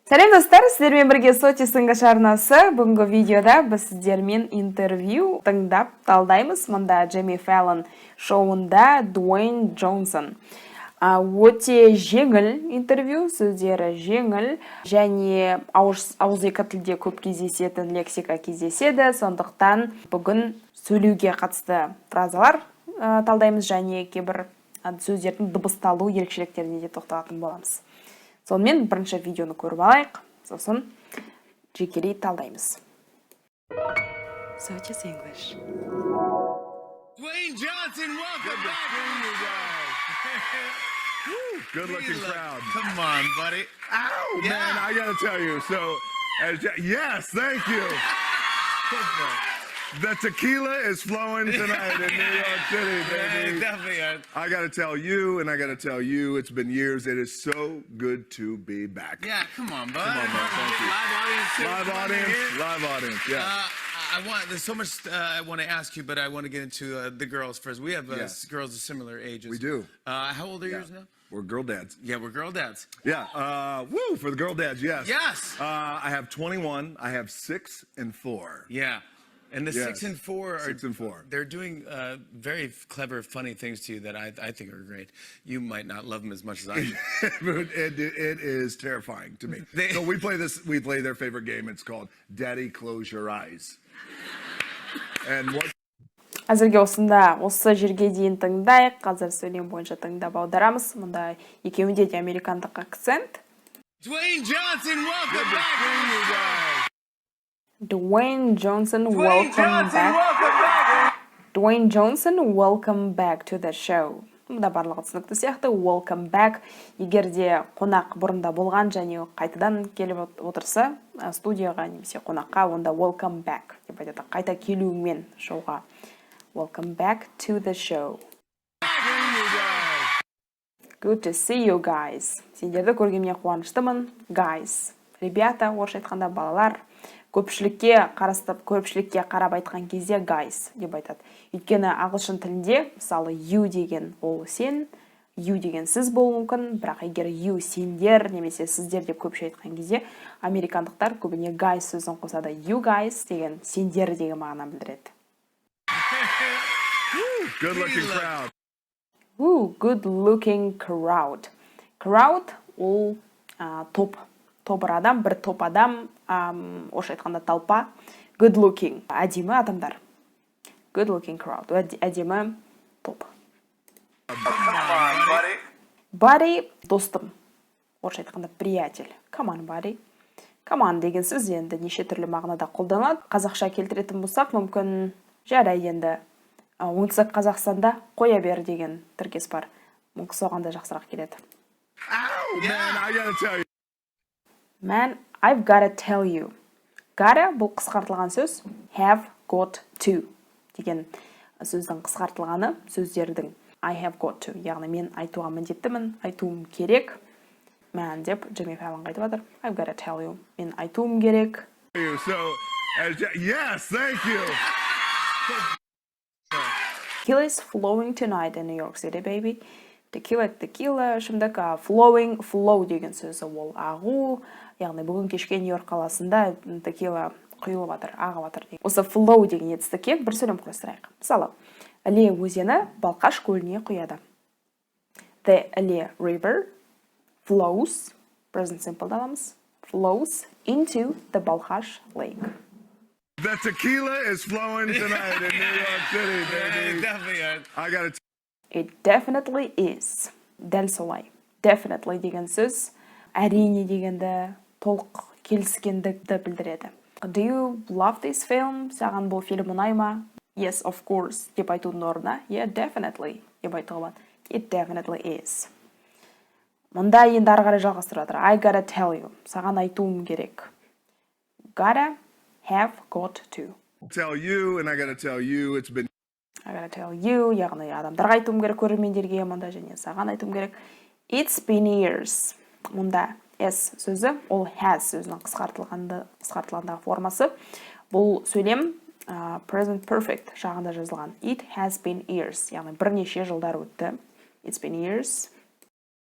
Сәлем достар, сіздермен бірге Сотистің арнасы. Бүгінгі видеода біз сіздермен интервью тыңдап талдаймыз. Мұнда Джимми Фэллон шоуында Дуэйн Джонсонмен. Өте жеңіл интервью, сөздері жеңіл, және ауызекі тілде көп кездесетін лексика кездеседі. Сондықтан бүгін сөйлеуге қатысты фразалар талдаймыз, және кейбір сөздердің дыбысталу ерекшеліктеріне де тоқталатын боламыз. Сонымен бірінші видеоны көріп алайық, сосын жекелей талдаймыз. Sotis English. Duэйн Джонсонмен, welcome back. Good looking crowd. Come on, buddy. Ow, Yeah. man, I gotta tell you. So, yes, thank you. The tequila is flowing tonight in New York City, baby. Definitely. I gotta tell you, and I gotta tell you, it's been years. It is so good to be back. Yeah, come on, bud. Come on, man, thank you. Live audience. too. Live Come on audience, here. live audience, yeah. There's so much I want to ask you, but I want to get into the girls first. We have Yes. girls of similar ages. We do. How old are yours now? We're girl dads. Yeah, we're girl dads. Yeah, for the girl dads, yes. Yes. I have 21, I have 6 and 4. Yeah. And the Yes. 6 and 4 are 6 and 4. They're doing very clever, funny things to you that I think are great. You might not love them as much as I do. It is terrifying to me. So we play their favorite game. It's called Daddy Close Your Eyes. And what? Әзірге осы жерге дейін тыңдайық. Қазір сөйлем бойынша тыңдап аударамыз. Мұнда екеуінде де американдық акцент. Duэйн Джонсонмен, welcome back. Дуэйн Джонсон, welcome back. Дуэйн Джонсон, welcome back to the show. Мұнда барлығы түсінікті сияқты. Welcome back. Егер де қонақ бұрында болған және қайтадан келіп отырса, студияға немесе қонаққа, онда welcome back деп айтады. Қайта келуіңмен шоуға. Welcome back to the show. Good to see you guys. Сендерді көргеніме қуаныштымын. Guys. Ребята, орысша айтқанда балалар. Көпшілікке қарап айтқан кезде guys деп айтады. Өйткені ағылшын тілінде, мысалы you деген ол сен, you деген сіз болуы мүмкін, бірақ егер you сендер немесе сіздер деп көпше айтқан кезде, американдықтар көбіне guys сөзін қосады. You guys деген сендер деген мағына білдіреді. Good looking crowd. Good looking crowd. Crowd ол топ. Тобыр адам, бір топ адам, орысша айтқанда толпа. Good looking. Әдемі адамдар. Good looking crowd. Әдемі топ. Buddy достым. Орысша айтқанда приятель. Come on, buddy. Come on деген сөз енді неше түрлі мағынада қолданылады. Қазақша келтіретін болсақ, мүмкін жарай енді оңтүстік Қазақстанда қоя бер деген тіркес бар. Мүмкін соған да жақсырақ келеді. Ow, man, I gotta tell you. Man, I've gotta tell you. Gotta бұл қысқартылған сөз. Have got to деген сөздің қысқартылғаны, сөздердің I have got to. Яғни мен айтуға міндеттімін, айтуым керек. Man деп Джимми Фэллон айтып жатыр. I've gotta tell you. Мен айтуым керек. So, yes, thank you. Tequila is flowing tonight in New York City, baby. Tequila, шымдық flow деген сөзі ол ағу. Яғни бүгін кешке Нью-Йорк қаласында tequila құйылып жатыр, ағып жатыр деген. Осы flow деген етістікке бір сөйлем құрастырайық. Мысалы, Іле өзені Балқаш көліне құяды. The Іле River flows, present simple аламыз, flows into the Balkhash Lake. The tequila is flowing tonight in New York City, baby. Definitely. It definitely is. Дәл солай. Definitely деген сөз әрине дегенді толық келіскендікті білдіреді. Do you love this film? Саған бұл фильм ұнай ма? Yes, of course деп айтудың орнына Yeah, definitely деп айтуға болады. It definitely is. Мұнда енді ары қарай жалғастырып жатыр. I gotta tell you. Саған айтуым керек. Gotta, have got to. Tell you, and I gotta tell you, it's been. I gotta tell you, яғни адамдарға айтуым керек, көрермендерге, мұнда және саған айтуым керек. It's been years. Мұнда S сөзі, ол has сөзінің қысқартылғандағы формасы. Бұл сөйлем present perfect жағында жазылған. It has been years, яғни бірнеше жылдар өтті. It's been years.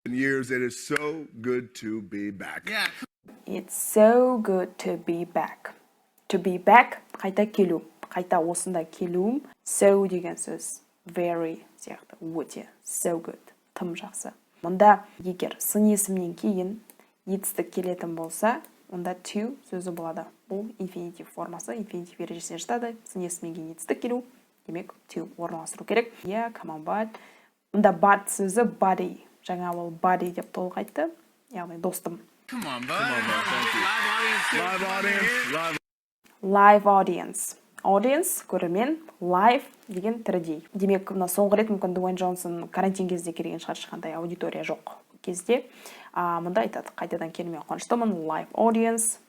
Years, it is so good to be back. Yeah. It's so good to be back. To be back қайта келу. Қайта осында келуім. So деген сөз very сияқты өте. So good. Тым жақсы. Мұнда егер сын есімнен кейін етістік келетін болса, онда to сөзі болады. Бұл инфинитив формасы, инфинитив ережесіне жатады. Сын есімнен кейін етістік келу, демек to орналастыру керек. Yeah, come on, bud. Мұнда bud сөзі body. Жаңа ол body деп толық айтты. Яғни достым. Come on, bud. Thank you. Live audience. Live audience. Audience, көрермен, live деген тірідей. Демек, мына соңғы рет мүмкін Дуэйн Джонсон карантин кезде келген шығар, ешқандай аудитория жоқ кезде. Мұнда айтады, қайтадан келуіме қуаныштымын. Live audience.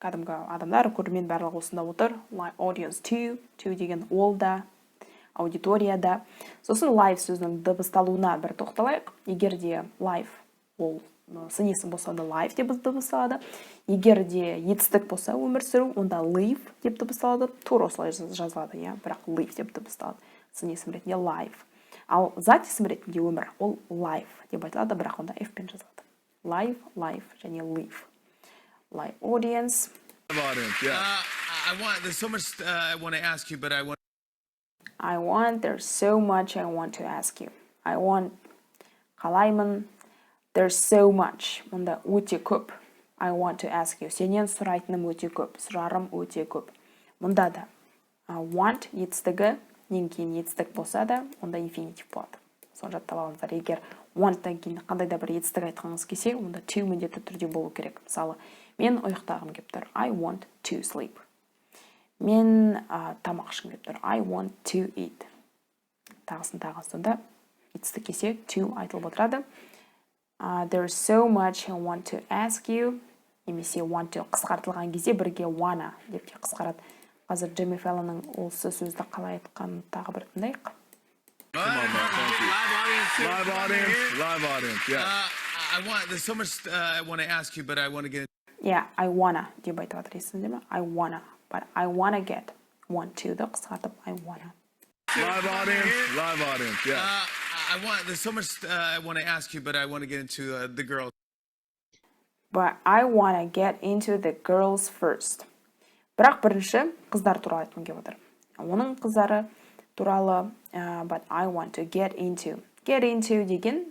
Кәдімгі адамдар, көрермен барлығы осында отыр. Live audience to деген ол да, аудитория да. Сосын live сөзінің дыбысталуына бір тоқталайық. Егер де live ол сын есім болса, онда live деп дыбысталады. Егер де етістік болса, өмір сүру, онда live деп дыбысталады. Тура осылай жазылады, бірақ live деп дыбысталады. Сын есім ретінде live. Ал зат есім ретінде өмір, ол life деп айтылады, бірақ онда F пен жазылады. Live, life және live. Live audience. Live audience, yeah. There's so much I want to ask you, but There's so much I want to ask you. Қалаймын. There's so much. Мұнда өте көп. I want to ask you. Сенен сұрайтыным өте көп. Сұрарым өте көп. Мұнда да want етістігі, нен кейін етістік болса да, онда инфинитив болады. Соны жаттап алыңыздар. Егер want-тан кейін қандай да бір етістік айтқыңыз келсе, онда to міндетті түрде болу керек. Мысалы, мен ұйықтағым келіп тұр. I want to sleep. Мен тамақ ішкім келіп тұр. I want to eat. Тағысын. Сонда етістік келсе, to айтылып отырады. There's so much I want to ask you. Немесе want to қысқартылған кезде бірге wanna деп те қысқарады. Қазір Джейми Феллонның осы сөзді қалай айтқанын тағы бір тыңдайық. Live audience, yeah. There's so much I want to ask you, but I want to get. Yeah, I wanna деп айтып жатыр, есіңізде ме? I wanna, but I wanna get. Want to-ды қысқартып, I wanna. Live audience, yeah. There's so much I want to ask you, but I want to get into the girls. But I wanna get into the girls first. Бірақ бірінші қыздар туралы айтқым келіп отыр. Оның қыздары туралы, but I want to get into. Get into деген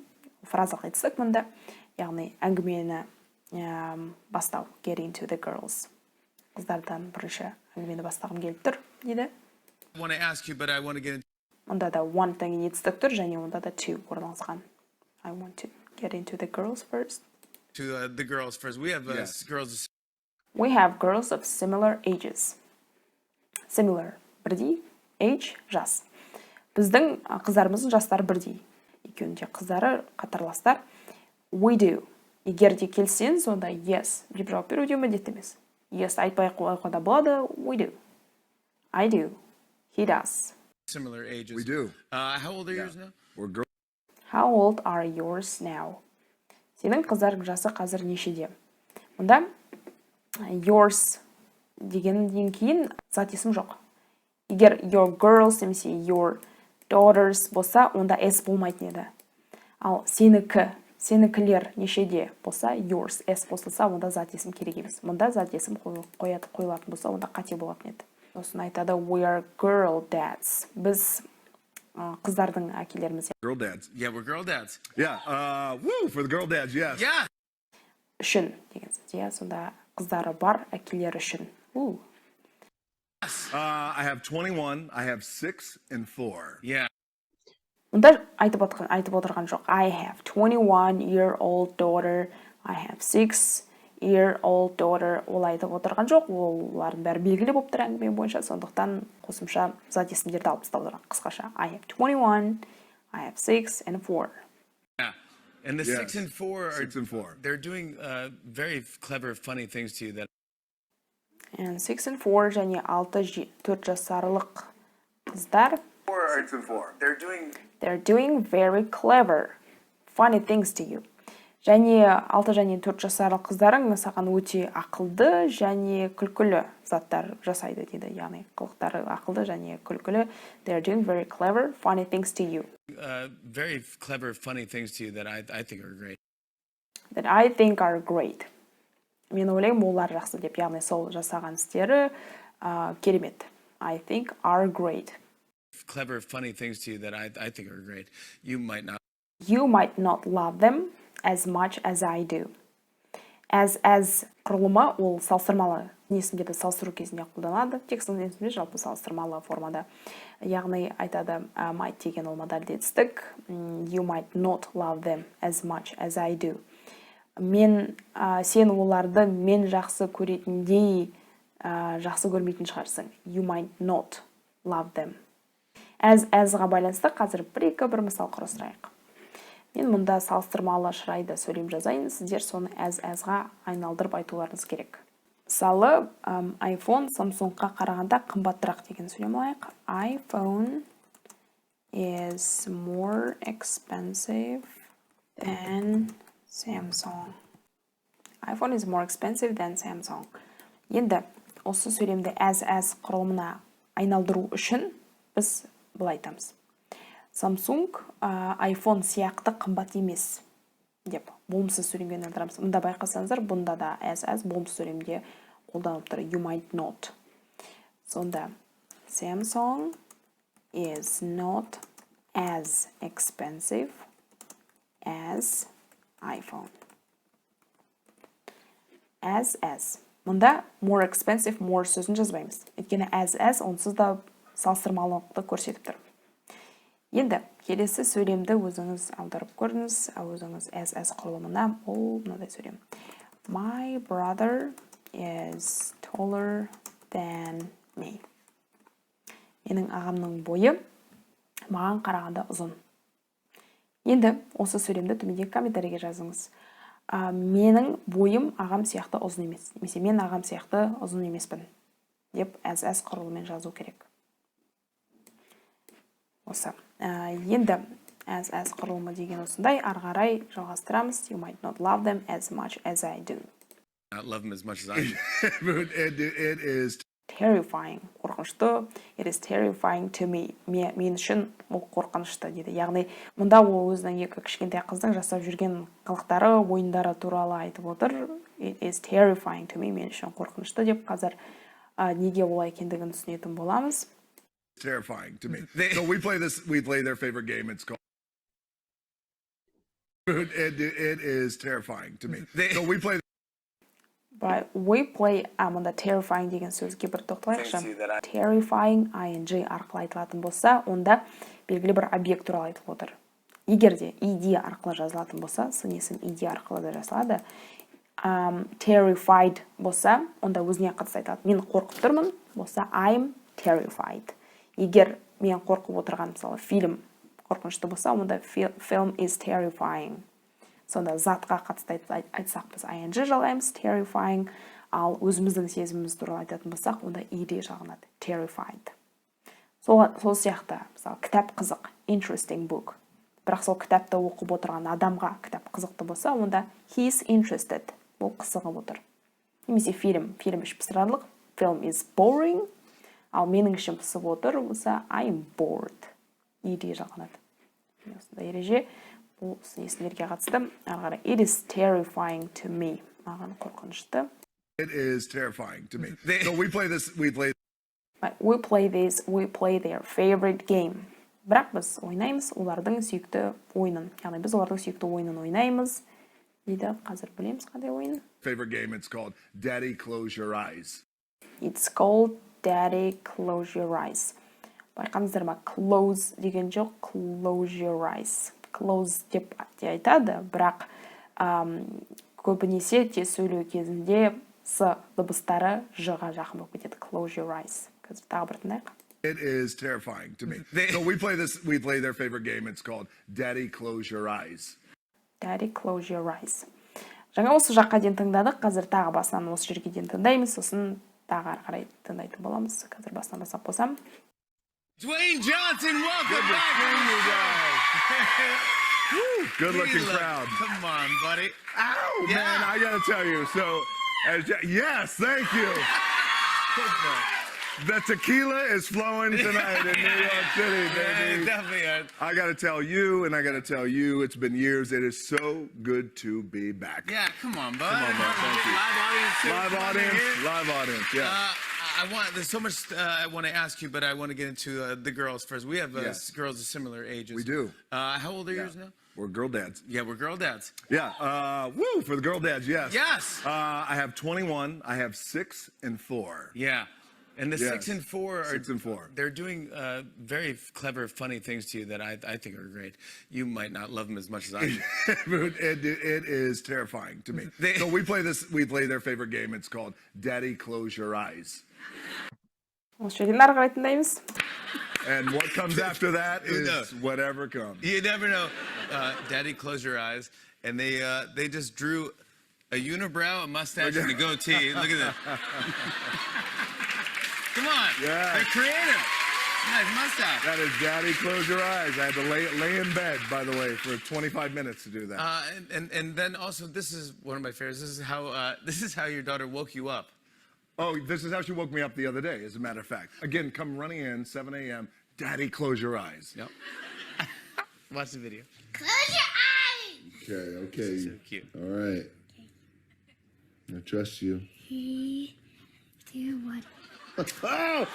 фразалық етістік мұнда. Яғни әңгімені бастау. Get into the girls. Қыздардан бірінші әңгімені бастағым келіп тұр, дейді. I want to ask you, but I want to get into. Онда да want-тан кейін етістік тұр, және онда да to орналасқан. I want to get into the girls first. To the girls first. We have girls. We have girls of similar ages. Similar, бірдей, age, жас. Біздің қыздарымыздың жастары бірдей. Екеуінде қыздары қатарластар. We do. Егер де келсеңіз, онда yes деп жауап беруде міндетті емес. Yes айтпай қойғанда болады. We do. I do. He does. Similar ages. We do. How old are yours now? We're girls. How old are yours now? Сенің қыздарың жасы қазір нешеде? Мұнда yours дегеннен кейін зат есім жоқ. Егер your girls немесе your daughters болса, онда s болмайтын еді. Ал сенікілер нешеде болса, yours s қосылса, онда зат есім керек емес. Мұнда зат есім қойылатын болса, онда қате болатын еді. Сосын айтады, we are girl dads. Біз қыздардың әкелеріміз. Girl dads. Yeah, we're girl dads. Yeah, woo, for the girl dads, yes. Yeah. Үшін деген сөз. Сонда қыздары бар, әкелері үшін. I have 21, I have 6 and 4. Yeah. Мұнда айтып отырған жоқ. I have 21-year-old daughter. I have 6-year-old daughter. Ол айтып отырған жоқ. Олардың бәрі белгілі болып тұр әңгіме бойынша. Сондықтан қосымша зат есімдерді алып тастап отырған қысқаша. I have 21, I have 6 and 4. Yeah. And the 6 and 4 are 6 and 4. They're doing very clever, funny things to you that. And 6 and 4 және 4 жасарлық қыздар. 4, 6 and 4. They're doing very clever, funny things to you. Және 6 және 4 жасарлық қыздарың саған өте ақылды және күлкілі заттар жасайды дейді. Яғни қылықтары ақылды және күлкілі. They're doing very clever, funny things to you. Very clever, funny things to you that I think are great. That I think are great. Мен ойлаймын олар жақсы деп, яғни сол жасаған істері керемет. I think are great. Clever, funny things to you that I think are great. You might not love them as much as I do. As құрылымы ол салыстырмалы несінде салыстыру кезінде қолданады. Текстің несінде жалпы салыстырмалы формада. Яғни айтады might деген ол модальді етістік. You might not love them as much as I do. Сен оларды мен жақсы көретіндей жақсы көрмейтін шығарсың. You might not love them. As-ға байланысты қазір бір мысал құрастырайық. Мен мұнда салыстырмалы шырайды сөйлем жазайын, сіздер соны as-ға айналдырып айтуларыңыз керек. Мысалы, iPhone Samsungқа қарағанда қымбатырақ деген сөйлем алайық. iPhone is more expensive than Samsung. iPhone is more expensive than Samsung. Енді осы сөйлемді as құрылымына айналдыру үшін біз былай айтамыз. Samsung iPhone сияқты қымбат емес деп болымсыз сөйлемге айналдырамыз. Мұнда байқасаңыздар, бұнда да as болымсыз сөйлемде қолданылып тұр. You might not. Сонда Samsung is not as expensive as iPhone. As. Мұнда more expensive, more сөзін жазбаймыз. Өйткені as онсыз да салыстырмалылықты көрсетіп тұр. Енді келесі сөйлемді өзіңіз аударып көріңіз. Өзіңіз as құрылымына ол мынадай сөйлем. My brother is taller than me. Менің ағамның бойы маған қарағанда ұзын. Енді осы сөйлемді төмендегі комментарийге жазыңыз. Менің бойым ағам сияқты ұзын емес. Немесе мен ағам сияқты ұзын емеспін деп as құрылымымен жазу керек. Осы. Енді as құрылымы деген осындай, арғарай жалғастырамыз. You might not love them as much as I do. not love them as much as I do. It is terrifying. Қорқынышты. It is terrifying to me. Мен үшін ол қорқынышты дейді. Яғни, мұнда ол өзінің екі кішкентай қыздың жасап жүрген қылықтары, ойындары туралы айтып отыр. It is terrifying to me. Мен үшін қорқынышты деп қазір неге олай екендігін түсінетін боламыз. terrifying to me. So we play their favorite game. It's called it is terrifying to me. So we play мұнда terrifying деген сөзге бір тоқталайықшы. Terrifying ing арқылы айтылатын болса, онда белгілі бір объект туралы айтылып отыр. Егер де id арқылы жазылатын болса, сын есім id арқылы да жазылады. Terrified болса, онда өзіне қатысты айтылады. Мен қорқып тұрмын болса, I'm terrified. Егер мен қорқып отырған, мысалы, фильм қорқынышты болса, онда film is terrifying. Сонда затқа қатысты айтсақ біз ing жалаймыз, terrifying, ал өзіміздің сезіміміз туралы айтатын болсақ, онда ed жағынады, terrified. Сол сияқты, мысалы, кітап қызық, interesting book. Бірақ сол кітапты оқып отырған адамға кітап қызықты болса, онда he is interested, ол қызығып отыр. Немесе фильм іш пысырарлық, film is boring, ал менің ішім пысып отыр болса, I'm bored, ed жағынады. Осында ереже, бұл есімдерге қатысты. Арғара, it is terrifying to me. Маған қорқынышты. It is terrifying to me. So we play their favorite game. Бірақ біз ойнаймыз олардың сүйікті ойынын. Яғни біз олардың сүйікті ойынын ойнаймыз. Дейді, қазір білеміз қандай ойын. Favorite game, it's called Daddy Close Your Eyes. It's called Daddy Close Your Eyes. Байқаңыздар ма, close деген жоқ, close your eyes. Close деп айтады, бірақ көбінесе тез сөйлеу кезінде с дыбыстары ж-ға жақын болып кетеді. Close your eyes. Қазір тағы бір тыңдайық. It is terrifying to me. So we play their favorite game. It's called Daddy Close Your Eyes. Daddy Close Your Eyes. Жаңа осы жаққа дейін тыңдадық, қазір тағы басынан осы жерге дейін тыңдаймыз, сосын тағы ары қарай тыңдайтын боламыз. Қазір басынан бастап қосам. Duэйн Джонсонмен, welcome back. Good looking crowd. Come on, buddy. Ow, Yeah. man, I gotta tell you. So, yes, thank you. The tequila is flowing tonight in New York City, baby. Definitely are. I got to tell you, and I got to tell you, it's been years. It is so good to be back. Yeah, come on, bud. Come on, bud. Thank you. Live audience, too. Live Come on audience, here. live audience, yeah. There's so much I want to ask you, but I want to get into the girls first. We have Yes. girls of similar ages. We do. How old are yours now? We're girl dads. Yeah, we're girl dads. Yeah, woo, for the girl dads, yes. Yes. I have 21, I have 6 and 4. Yeah. And the Yes. 6 and 4 are 6 and 4. They're doing very clever, funny things to you that I think are great. You might not love them as much as I do. It is terrifying to me. So we play their favorite game. It's called Daddy Close Your Eyes. Осы жерден ары қарай тыңдаймыз. And what comes after that is knows? whatever comes. You never know. Daddy, close your eyes. And they just drew a unibrow, a mustache, and a goatee. Look at that. Come on. Yeah. They're creative. Nice mustache. That is Daddy Close Your Eyes. I had to lay in bed, by the way, for 25 minutes to do that. And then also, this is one of my favorites. This is how your daughter woke you up. Oh, this is how she woke me up the other day, as a matter of fact. Again, come running in, 7 a.m. Daddy, close your eyes. Yep. Watch the video. Close your eyes. Okay. So cute. All right. I trust you. 3, 2, 1. Oh!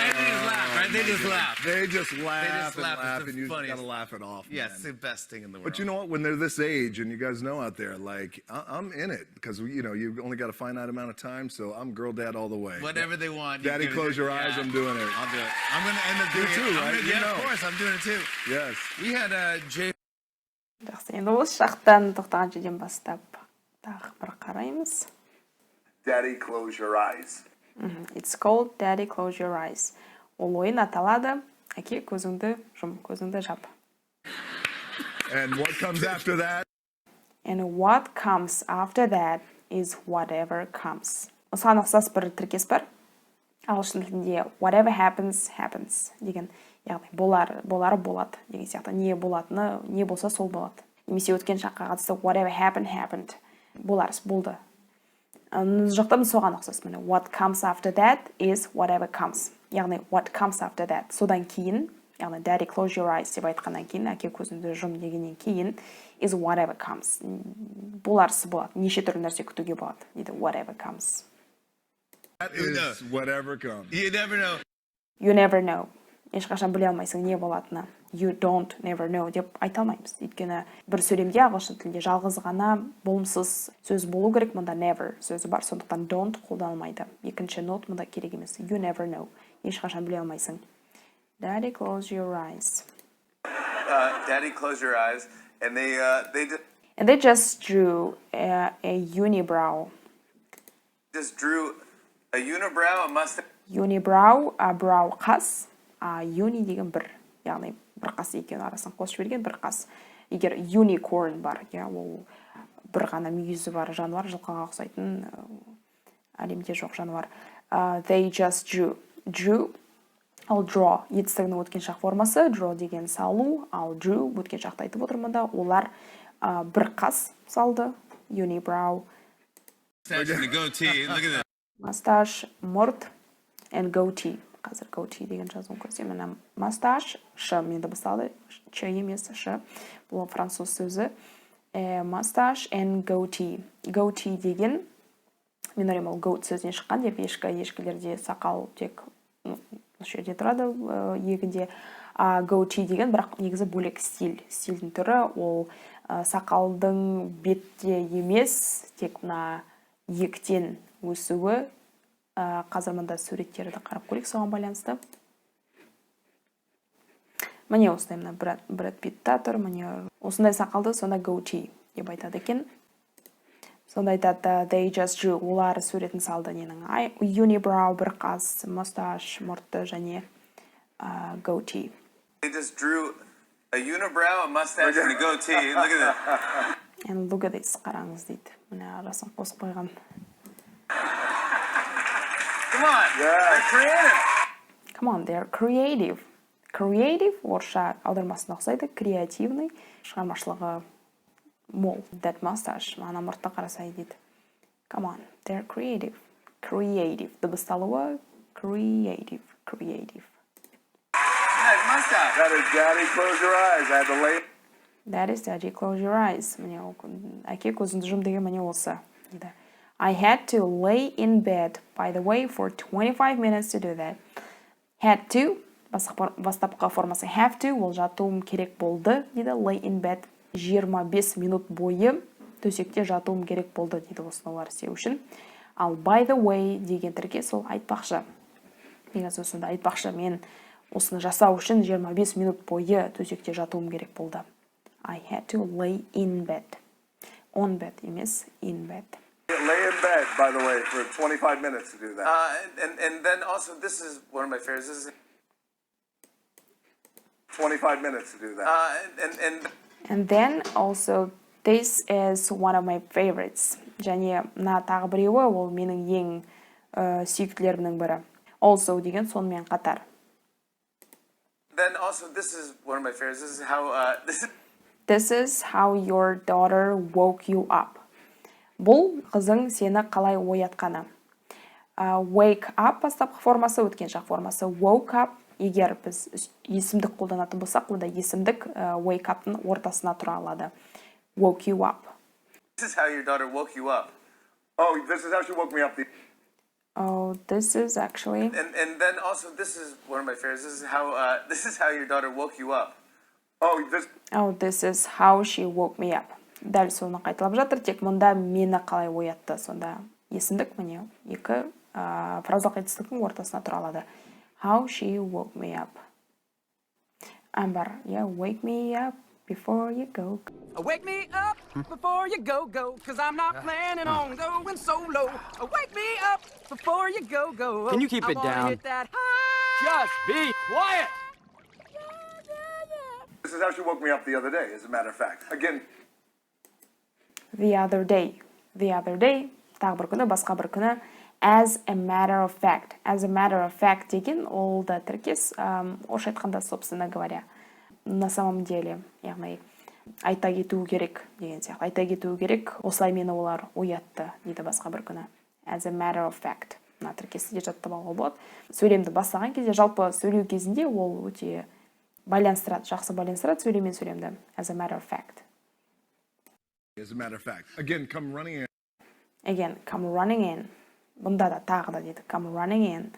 And they just laugh, right? They just laugh. They just laugh and laugh. laugh, It's the and you just funniest. gotta laugh it off. Yeah, man. it's the best thing in the world. But you know what? When they're this age, and you guys know out there, like I'm in it because you've only got a finite amount of time. So I'm girl dad all the way. Whatever they want. Daddy, close your eyes. I'm doing it. I'll do it. I'm going to end up doing too, it. right? You Yeah, know. of course. I'm doing it too. Yes. We had Jay. Жақсы, енді осы жақтан тоқтаған жерден бастап тағы бір қараймыз. Daddy, close your eyes. It's called Daddy Close Your Eyes. Ол ойын аталады. Әке, көзіңді жұм, көзіңді жап. And what comes after that? And what comes after that is whatever comes. Осыған ұқсас бір тіркес бар. Ағылшын тілінде whatever happens, happens деген. Яғни болары болады деген сияқты. Не болатыны, не болса сол болады. Немесе өткен шаққа қатысты whatever happened, happened. Боларыс, болды. Жақта біз соған ұқсас. What comes after that is whatever comes. Яғни what comes after that. Содан кейін, яғни daddy close your eyes деп айтқаннан кейін, әке көзіңді жұм дегеннен кейін is whatever comes. Боларысы болады. Неше түрлі нәрсе күтуге болады. Дейді whatever comes. That is whatever comes. You never know. You never know. Ешқашан біле алмайсың не болатыны. You don't never know деп айта алмаймыз. Өйткені бір сөйлемде ағылшын тілінде жалғыз ғана болымсыз сөз болу керек, мұнда never сөзі бар, сондықтан don't қолданылмайды. Екінші not мұнда керек емес. You never know. Ешқашан біле алмайсың. Daddy, close your eyes. Daddy, close your eyes. And they just drew a unibrow. just drew a unibrow, a mustache. Unibrow, brow қас, uni деген бір, яғни бір қас екен арасын қосып жіберген бір қас. Егер unicorn бар, ол бір ғана мүйізі бар жануар, жылқыға ұқсайтын әлемде жоқ жануар. They just drew. Drew, ал draw, етістігінің өткен шақ формасы, draw деген салу, ал drew, өткен шақты айтып отырмында, олар бір қас салды, unibrow. Mustache and a goatee. Look at that. Mustache, мұрт, and goatee. Қазір goatee деген жазуын көрсем, мына mustache, ш мен дыбысталды, ч емес, ш. Бұл француз сөзі. Mustache and goatee. Goatee деген, мен ойлаймын, ол goat сөзінен шыққан деп, ешкілерде сақал тек осы жерде тұрады, егінде. Goatee деген, бірақ негізі бөлек стиль. Стильдің түрі, ол сақалдың бетте емес, тек мына ектен өсуі. Қазір мұнда суреттерді қарап көрейік соған байланысты. Міне осындай мына Брэд Питтта тұр, міне осындай сақалды, сонда goatee деп айтады екен. Сонда айтады, they just drew, олар суретін салды ненің. Unibrow, бір қас, mustache, мұртты және goatee. They just drew a unibrow, a mustache, and a goatee. Look at that. And look at this, қараңыз дейді. Міне арасын қосып қойған. Come on. They're creative. Come on, they're creative. Creative, орысша аудармасына ұқсайды, креативный, шығармашылығы мол. That mustache. Ана мұртты қарасай дейді. Come on, they're creative. Creative. Дыбысталуы creative. Creative. Nice mustache. That is Daddy, close your eyes. I had to lay. That is Daddy, close your eyes. Міне, әке көзіңді жұм деген міне осы. Дейді. I had to lay in bed, by the way, for 25 minutes to do that. Had to, бастапқы формасы have to, ол жатуым керек болды, дейді. Lay in bed, 25 минут бойы төсекте жатуым керек болды, дейді осыналар істеу үшін. Ал by the way деген тіркес ол айтпақшы. Деген сөзінде айтпақшы, мен осыны жасау үшін 25 минут бойы төсекте жатуым керек болды. I had to lay in bed. On bed емес, in bed. Lay in bed, by the way, for 25 minutes to do that. And then also, this is one of my favorites. This is 25 minutes to do that. And then also, this is one of my favorites. Және мына тағы біреуі, ол менің ең сүйіктілерімнің бірі. Also деген сонымен қатар. Then also, this is one of my favorites. This is how This is how your daughter woke you up. Бұл қызың сені қалай оятқаны. Wake up бастапқы формасы, өткен жақ формасы. Woke up, егер біз есімдік қолданатын болсақ, онда есімдік wake up-тың ортасына тұра алады. Woke you up. This is how your daughter woke you up. Oh, this is how she woke me up. Oh, this is actually... And then also, this is one of my favorites. This is how your daughter woke you up. Oh, this is how she woke me up. Дәл соны қайталап жатыр, тек мұнда мені қалай оятты. Сонда есімдік міне екі фразалық етістіктің ортасына тұра алады. How she woke me up. Бар, yeah, wake me up before you go. Wake me up before you go, cause I'm not planning on going solo. Wake me up before you go. Can you keep it down? Hit that high. Just be quiet. This is how she woke me up the other day, as a matter of fact. Again. The other day, тағы бір күні, басқа бір күні, as a matter of fact. As a matter of fact деген, ол да тіркес, орысша айтқанда, собственно говоря, на самом деле, яғни, айта кету керек деген сияқты. Айта кету керек, осылай мені олар оятты, дейді басқа бір күні. As a matter of fact. Мына тіркесті де жаттап алуға болады. Сөйлемді бастаған кезде, жалпы сөйлеу кезінде ол өте байланыстырады, жақсы байланыстырады сөйлем мен сөйлемді. As a matter of fact. As a matter of fact. Again, come running in. Again, come running in. Бұнда да тағы да дейді, come running in.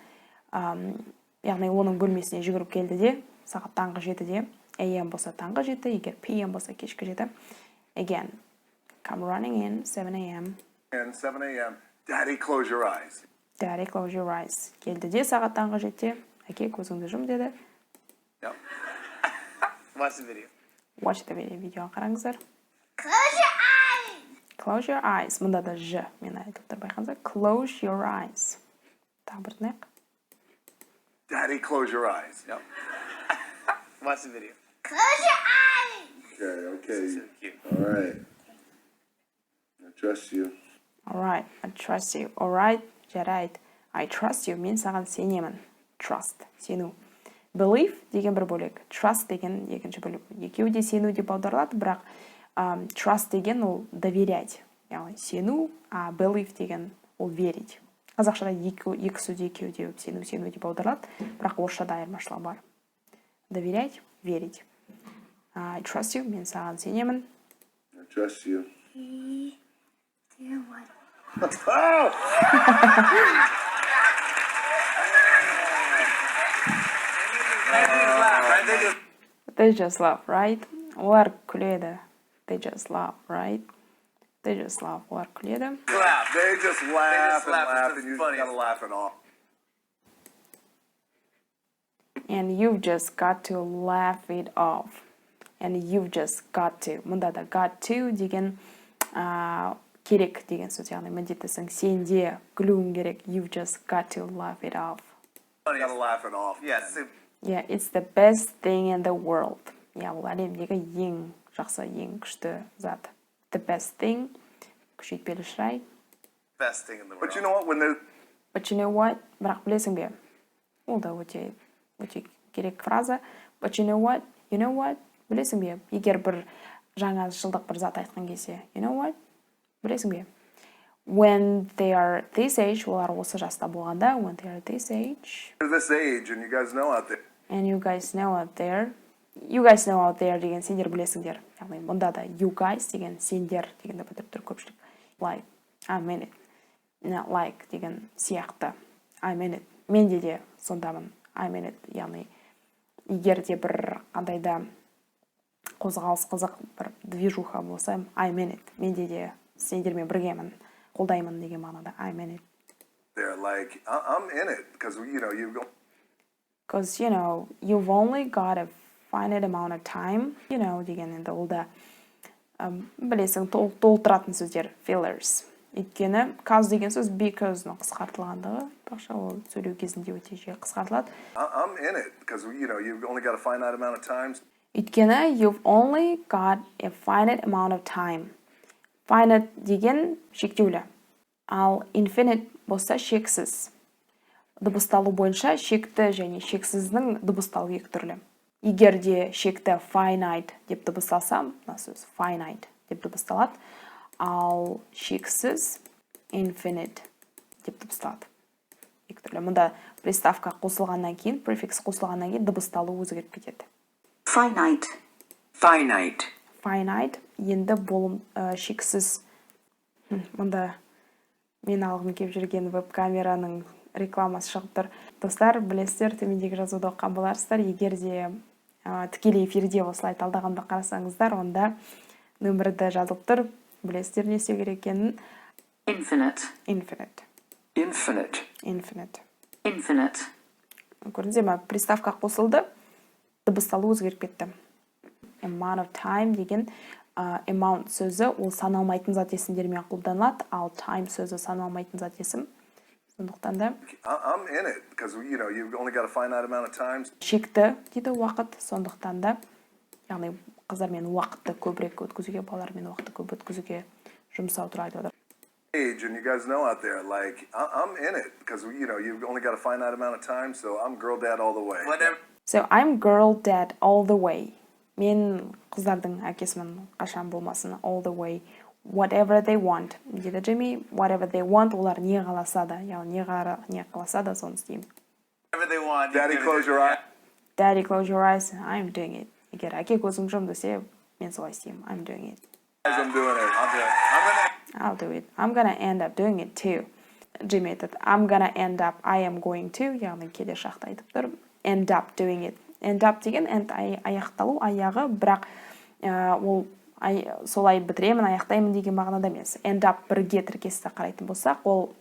Яғни оның бөлмесіне жүгіріп келді де, сағат таңғы 7-де, AM болса таңғы 7, егер PM болса кешкі 7. Again, come running in, 7 AM. And 7 AM. Daddy, close your eyes. Daddy, close your eyes. Келді де сағат таңғы 7-де, әке көзіңді жұм деді. Yep. Watch the video. Watch the video. Видеоға қараңыздар. Close your eyes. Close your eyes. Мұнда да ж мен айтып тұр, байқаңыздар. Close your eyes. Тағы бір тынайық. Daddy, close your eyes. Yep. Watch the video. Close your eyes. Okay. So cute. All right. I trust you. All right. I trust you. All right. Жарайды. I trust you. Мен саған сенемін. Trust. Сену. Believe деген бір бөлек. Trust деген екінші бөлек. Екеуі де сену деп аударылады, бірақ trust деген ол доверять. Яғни сену, а believe деген ол верить. Қазақшада екі сөзде екеуі де сену деп аударылады, бірақ орысшада айырмашылығы бар. Доверять, верить. I trust you, мен саған сенемін. I trust you. 3, 2, 1. They just laugh, right? Олар күледі. They just laugh, right? They just laugh. Олар күледі. Laugh. They just laugh and laugh, It's and you funny. gotta laugh it off. And you've just got to laugh it off. And you've just got to. Мұнда да got to деген керек деген сөз, яғни міндеттісің. Сенде күлуің керек. You've just got to laugh it off. You gotta laugh it off. Yes. Yeah, it's the best thing in the world. Yeah, ол әлемдегі ең жақсы, ең күшті зат. The best thing. Күшейтпелі шырай. Best thing in the world. But you know what? When they're But you know what? Бірақ білесің бе? Ол да өте керек фраза. But you know what? You know what? Білесің бе? Егер бір жаңа жылдық бір зат айтқан кезде, you know what? Білесің бе? When they are this age, олар осы жаста болғанда, when they are this age, This age, and you guys know out there. and you guys know out there, you guys know out there деген сендер білесіңдер. Яғни мұнда да you guys деген сендер дегенді білдіріп тұр көпшілік. Like, I mean it. Not like деген сияқты. I mean it. Мен де сондамын. I mean it. Яғни егер де бір қандайда қозғалыс қызық бір движуха болса, I mean it. Мен де сендермен біргемін, қолдаймын деген мағынада. I mean it. They're like, I'm in it, because Because, you know, you've only got a finite amount of time, you know, деген енді ол да білесің толтыратын сөздер, fillers. Өйткені, cause деген сөз because'ның қысқартылғандығы, бақша ол сөйлеу кезінде өте жиі қысқартылады. I'm in it, because you've only got a finite amount of time. Өйткені, you've only got a finite amount of time. Finite деген шектеулі. Ал infinite болса шексіз. Дыбысталу бойынша шекті және шексіздің дыбысталу екі түрлі. Егер де шекті finite деп дыбысталса, мына сөз finite деп дыбысталады, ал шексіз infinite деп дыбысталады. Екі түрлі. Мұнда приставка қосылғаннан кейін, префикс қосылғаннан кейін дыбысталу өзгеріп кетеді. Finite. Finite. Finite енді болым шексіз. Мұнда мен алғым келіп жүрген веб-камераның рекламасы шығып тұр. Достар, білесіздер, төмендегі жазуды оққан боларсыздар. Егер де тікелей эфирде осылай талдағанды қарасаңыздар, онда нөмірді жазылып тұр. Білесіздер не істеу керек екенін? Infinite. Infinite. Infinite. Infinite. Infinite. Көрдіңіздер ме? Приставка қосылды, дыбысталу өзгеріп кетті. Amount of time деген amount сөзі ол саналмайтын зат есімдермен қолданылады, ал time сөзі саналмайтын зат есім. Сондықтан да I'm in it, because you've only got a finite amount of time. шекті дейді уақыт, сондықтан да яғни қыздармен уақытты көбірек өткізуге, балалармен уақытты көп өткізуге жұмсау туралы айтып отыр. Age, and you guys know out there, like, I'm in it, because you've only got a finite amount of time, so I'm girl dad all the way. Whatever. So I'm girl dad all the way. Мен қыздардың әкесімін қашан болмасын all the way. Whatever they want. Деді Джейми, whatever they want, олар не қаласа да, яғни не қаласа да соны істеймін. Whatever they want. Daddy, close your eyes. Daddy, close your eyes. I'm doing it. Егер әке көзім жұмды десе, мен солай істеймін. I'm doing it. I'm doing it. I'll do it. I'm gonna end up doing it too. Джейми айтады, I'm gonna end up, I am going to, яғни келер шақта айтып тұр. End up doing it. End up деген end аяқталу, аяғы, бірақ ол солай бітіремін, аяқтаймын деген мағынада емес. End up бірге тіркесті қарайтын болсақ, ол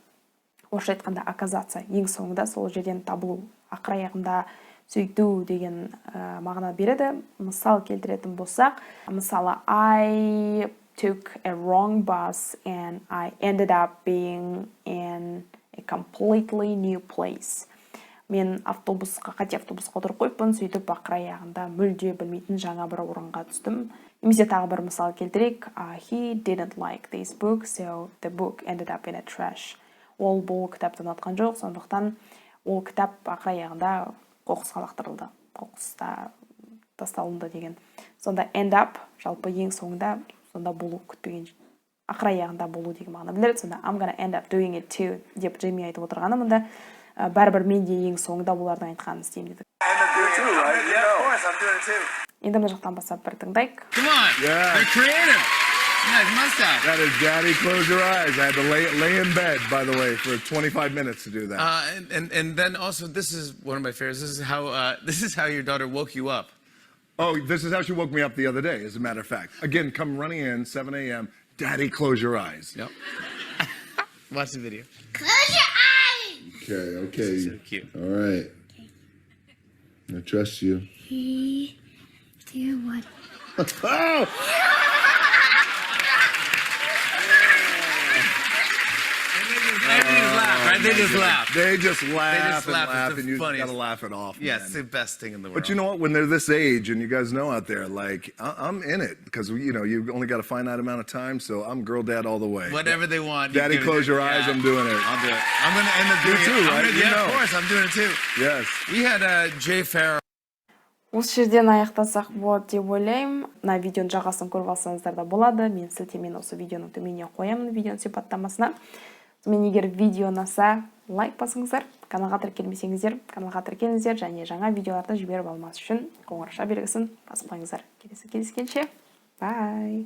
орысша айтқанда оказаться, ең соңында сол жерден табылу, ақыр аяғында сөйту деген мағына береді. Мысал келтіретін болсақ, мысалы, I took a wrong bus and I ended up being in a completely new place. Мен қате автобусқа отырып қойыппын, сөйтіп ақыр аяғында мүлде білмейтін жаңа бір орынға түстім. Немесе тағы бір мысал келтірейік. He didn't like this book, so the book ended up in a trash. Ол бұл кітапты ұнатқан жоқ, сондықтан ол кітап ақыр аяғында қоқысқа лақтырылды. Қоқыста тасталынды деген. Сонда end up, жалпы ең соңында, сонда болу күтпеген ақыр аяғында болу деген мағына білдіреді. Сонда I'm gonna end up doing it too деп Джейми айтып отырғаны мұнда бәрібір мен де ең соңында олардың айтқанын істеймін деді. Енді мына жақтан бастап бір тыңдайық. Come on. Yeah. They're creative. Nice mustache. That is Daddy, close your eyes. I had to lay in bed, by the way, for 25 minutes to do that. And then also, this is one of my favorites. This is how your daughter woke you up. Oh, this is how she woke me up the other day, as a matter of fact. Again, come running in, 7 a.m. Daddy, close your eyes. Yep. Watch the video. Close your eyes. Okay. So cute. All right. I trust you. Dear what? Oh! They just laugh. They just laugh and laugh. It's laugh, the and you funniest. gotta laugh it off. Yeah, man. it's the best thing in the world. But you know what? When they're this age, and you guys know out there, like, I'm in it, because, you've only got a finite amount of time, so I'm girl dad all the way. Whatever they want. Daddy, close your eyes, I'm doing it. I'll do it. I'm going to end up You doing too, it. right? You Yeah, know. of course, I'm doing it too. Yes. We had Jay Farrow. Осы жерден аяқтасақ болады деп ойлаймын. Мына видеоның жағасын көріп алсаңыздар да болады. Мен сілтемені осы видеоның төменіне қоямын, видеоның сипаттамасына. Мен егер видео ұнаса, лайк басыңыздар, каналға тіркелмесеңіздер, каналға тіркеліңіздер және жаңа видеоларды жіберіп алмас үшін қоңырауша белгісін басып қойыңыздар. Келесі кездескенше. Бай.